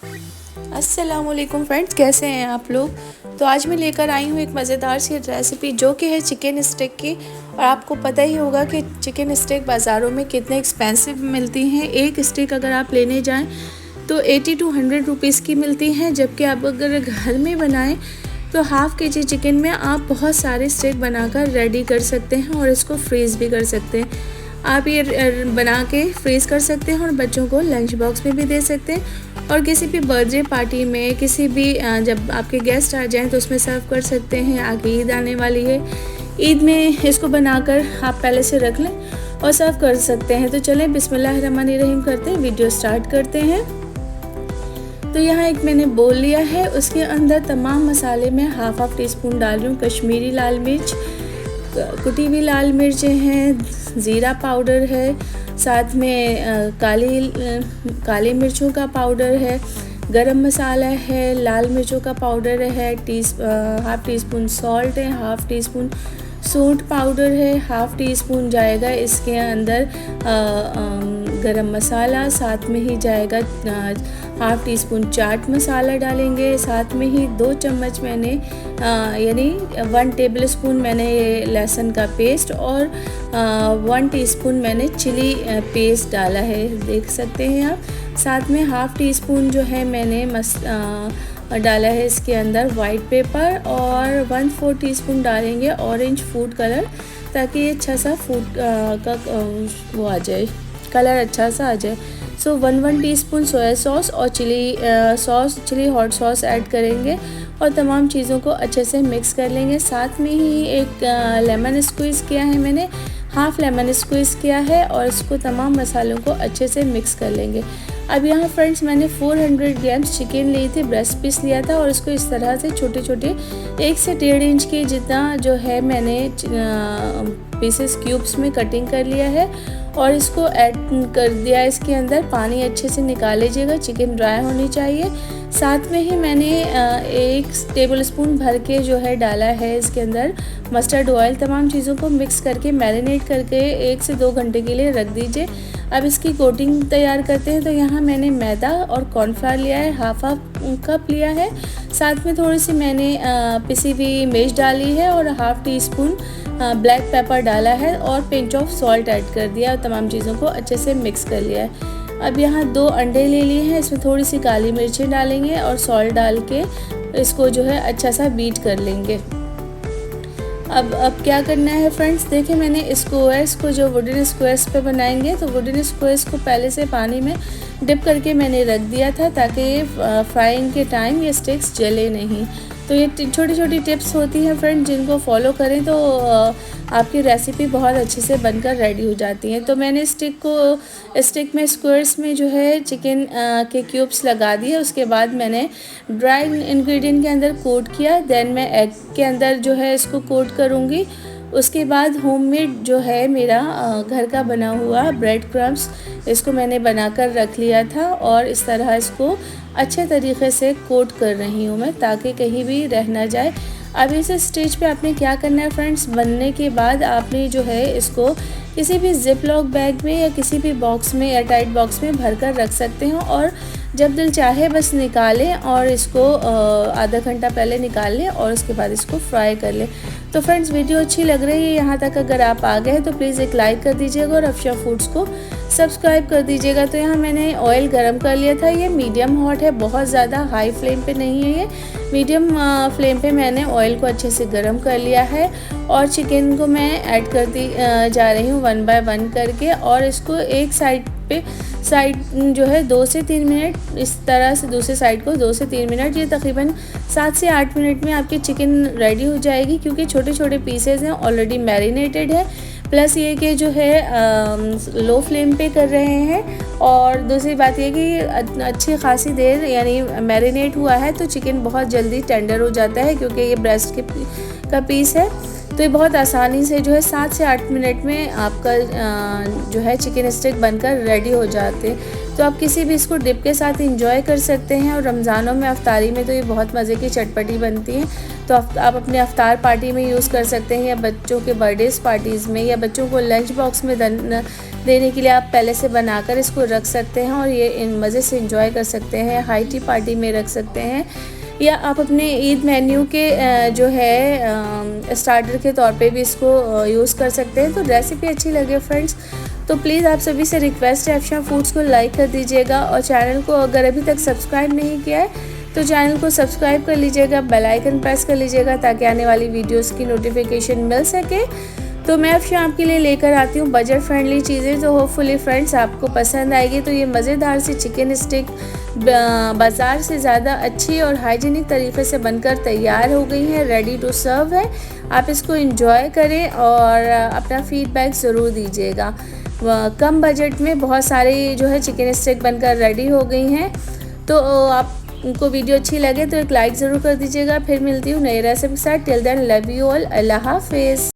अस्सलामुअलैकुम फ्रेंड्स, कैसे हैं आप लोग। तो आज मैं लेकर आई हूँ एक मज़ेदार सी रेसिपी जो कि है चिकन स्टिक की। और आपको पता ही होगा कि चिकन स्टिक बाज़ारों में कितने एक्सपेंसिव मिलती हैं। एक स्टिक अगर आप लेने जाएं तो 80 to 100 रुपीज़ की मिलती हैं, जबकि आप अगर घर में बनाएं तो हाफ़ kg चिकन में आप बहुत सारे स्टिक बनाकर रेडी कर सकते हैं और इसको फ्रीज़ भी कर सकते हैं। आप ये बना के फ्रीज़ कर सकते हैं और बच्चों को लंच बॉक्स में भी दे सकते हैं और किसी भी बर्थडे पार्टी में, किसी भी जब आपके गेस्ट आ जाएं तो उसमें सर्व कर सकते हैं। आगे ईद आने वाली है, ईद में इसको बनाकर आप पहले से रख लें और सर्व कर सकते हैं। तो चलें बिस्मिल्लाहिर्रहमानिर्रहीम करते हैं, वीडियो स्टार्ट करते हैं। तो यहाँ एक मैंने बोल लिया है, उसके अंदर तमाम मसाले में हाफ टी स्पून डाल रही हूँ कश्मीरी लाल मिर्च, कुटी हुई लाल मिर्चें हैं, ज़ीरा पाउडर है, साथ में काली मिर्चों का पाउडर है, गरम मसाला है, लाल मिर्चों का पाउडर है, हाफ़ टी स्पून सॉल्ट है, हाफ़ टी स्पून सूंठ पाउडर है, हाफ़ टी स्पून जाएगा इसके अंदर गरम मसाला, साथ में ही जाएगा half tea spoon chaat masala डालेंगे, साथ में ही 2 चम्मच मैंने यानी 1 टेबल स्पून मैंने लहसुन का पेस्ट और 1 टीस्पून मैंने चिली पेस्ट डाला है, देख सकते हैं आप। साथ में हाफ़ टी स्पून जो है मैंने डाला है इसके अंदर वाइट पेपर और 1/4 टीस्पून डालेंगे ऑरेंज फूड कलर, ताकि अच्छा सा फूड का वो आ जाए, कलर अच्छा सा आ जाए। सो 1 टीस्पून सोया सॉस और चिली हॉट सॉस ऐड करेंगे और तमाम चीज़ों को अच्छे से मिक्स कर लेंगे। साथ में ही एक लेमन स्क्वीज़ किया है मैंने, हाफ़ लेमन स्क्वीज़ किया है और इसको तमाम मसालों को अच्छे से मिक्स कर लेंगे। अब यहाँ फ्रेंड्स मैंने 400 ग्राम्स चिकन ली थी, ब्रेस्ट पीस लिया था और इसको इस तरह से छोटे छोटे 1 से 1.5 इंच के जितना जो है मैंने पीसेस क्यूब्स में कटिंग कर लिया है और इसको ऐड कर दिया इसके अंदर। पानी अच्छे से निकाल लीजिएगा, चिकन ड्राई होनी चाहिए। साथ में ही मैंने 1 टेबल स्पून भर के जो है डाला है इसके अंदर मस्टर्ड ऑयल। तमाम चीज़ों को मिक्स करके मैरिनेट करके 1 से 2 घंटे के लिए रख दीजिए। अब इसकी कोटिंग तैयार करते हैं। तो यहाँ मैंने मैदा और कॉर्नफ्लावर लिया है, हाफ कप लिया है, साथ में थोड़ी सी मैंने पिसी हुई मिर्च डाली है और half tea spoon black pepper डाला है और पिंच ऑफ सॉल्ट ऐड कर दिया और तमाम चीज़ों को अच्छे से मिक्स कर लिया है। अब यहाँ 2 अंडे ले लिए हैं, इसमें थोड़ी सी काली मिर्चें डालेंगे और सॉल्ट डाल के इसको जो है अच्छा सा बीट कर लेंगे। अब क्या करना है फ्रेंड्स, देखिए मैंने स्क्वायर्स को जो वुडन स्क्वायर्स पे बनाएंगे तो वुडन स्क्वायर्स को पहले से पानी में डिप करके मैंने रख दिया था ताकि फ्राइंग के टाइम ये स्टिक्स जले नहीं। तो ये छोटी छोटी टिप्स होती हैं फ्रेंड, जिनको फॉलो करें तो आपकी रेसिपी बहुत अच्छे से बनकर रेडी हो जाती हैं। तो मैंने स्टिक में स्क्वायर्स में जो है चिकन के क्यूब्स लगा दिए। उसके बाद मैंने ड्राई इंग्रेडिएंट के अंदर कोट किया, देन मैं एग के अंदर जो है इसको कोट करूँगी। उसके बाद होममेड जो है मेरा घर का बना हुआ ब्रेड क्रम्स, इसको मैंने बनाकर रख लिया था और इस तरह इसको अच्छे तरीके से कोट कर रही हूँ मैं, ताकि कहीं भी रह ना जाए। अब इस स्टेज पे आपने क्या करना है फ्रेंड्स, बनने के बाद आपने जो है इसको किसी भी जिप लॉक बैग में या किसी भी बॉक्स में, एयर टाइट बॉक्स में भर कर रख सकते हो और जब दिल चाहे बस निकालें और इसको आधा घंटा पहले निकाल लें और उसके बाद इसको फ्राई कर लें। तो फ्रेंड्स वीडियो अच्छी लग रही है यहाँ तक अगर आप आ गए तो प्लीज़ एक लाइक कर दीजिएगा और अफशा फूड्स को सब्सक्राइब कर दीजिएगा। तो यहाँ मैंने ऑयल गरम कर लिया था, ये मीडियम हॉट है, बहुत ज़्यादा हाई फ्लेम पे नहीं है, ये मीडियम फ्लेम पे मैंने ऑयल को अच्छे से गरम कर लिया है और चिकन को मैं ऐड करती जा रही हूँ 1 बाय 1 करके और इसको एक साइड जो है 2 से 3 मिनट, इस तरह से दूसरे साइड को 2 से 3 मिनट, ये तकरीबन 7 से 8 मिनट में आपकी चिकन रेडी हो जाएगी, क्योंकि छोटे छोटे पीसेज हैं, ऑलरेडी मैरिनेटेड है। प्लस ये कि जो है लो फ्लेम पे कर रहे हैं और दूसरी बात ये कि अच्छी खासी देर यानी मैरिनेट हुआ है तो चिकन बहुत जल्दी टेंडर हो जाता है, क्योंकि ये ब्रेस्ट का पीस है। तो ये बहुत आसानी से जो है 7 से 8 मिनट में आपका जो है चिकन स्टिक बनकर रेडी हो जाते हैं। तो आप किसी भी इसको डिप के साथ इंजॉय कर सकते हैं। और रमज़ानों में अफ्तारी में तो ये बहुत मज़े की चटपटी बनती है। तो आप अपने अफ्तार पार्टी में यूज़ कर सकते हैं, या बच्चों के बर्थडेज पार्टीज़ में, या बच्चों को लंच बॉक्स में देने के लिए आप पहले से बनाकर इसको रख सकते हैं और ये इन मज़े से इंजॉय कर सकते हैं। हाई टी पार्टी में रख सकते हैं, या आप अपने ईद मेन्यू के जो है स्टार्टर के तौर पे भी इसको यूज़ कर सकते हैं। तो रेसिपी अच्छी लगे फ्रेंड्स तो प्लीज़ आप सभी से रिक्वेस्ट है, अफशां फूड्स को लाइक कर दीजिएगा और चैनल को अगर अभी तक सब्सक्राइब नहीं किया है तो चैनल को सब्सक्राइब कर लीजिएगा, बेल आइकन प्रेस कर लीजिएगा ताकि आने वाली वीडियोस की नोटिफिकेशन मिल सके। तो मैं अफशां आपके लिए लेकर आती हूँ बजट फ्रेंडली चीज़ें, तो होपफुली फ्रेंड्स आपको पसंद आएगी। तो ये मज़ेदार सी चिकन स्टिक बाज़ार से ज़्यादा अच्छी और हाइजीनिक तरीके से बनकर तैयार हो गई है, रेडी टू सर्व है। आप इसको इंजॉय करें और अपना फीडबैक ज़रूर दीजिएगा। कम बजट में बहुत सारी जो है चिकन स्टिक बनकर रेडी हो गई हैं। तो आपको वीडियो अच्छी लगे तो एक लाइक ज़रूर कर दीजिएगा। फिर मिलती हूँ नई रेसिपी के साथ। Till then love you all, Allah हाफिज़।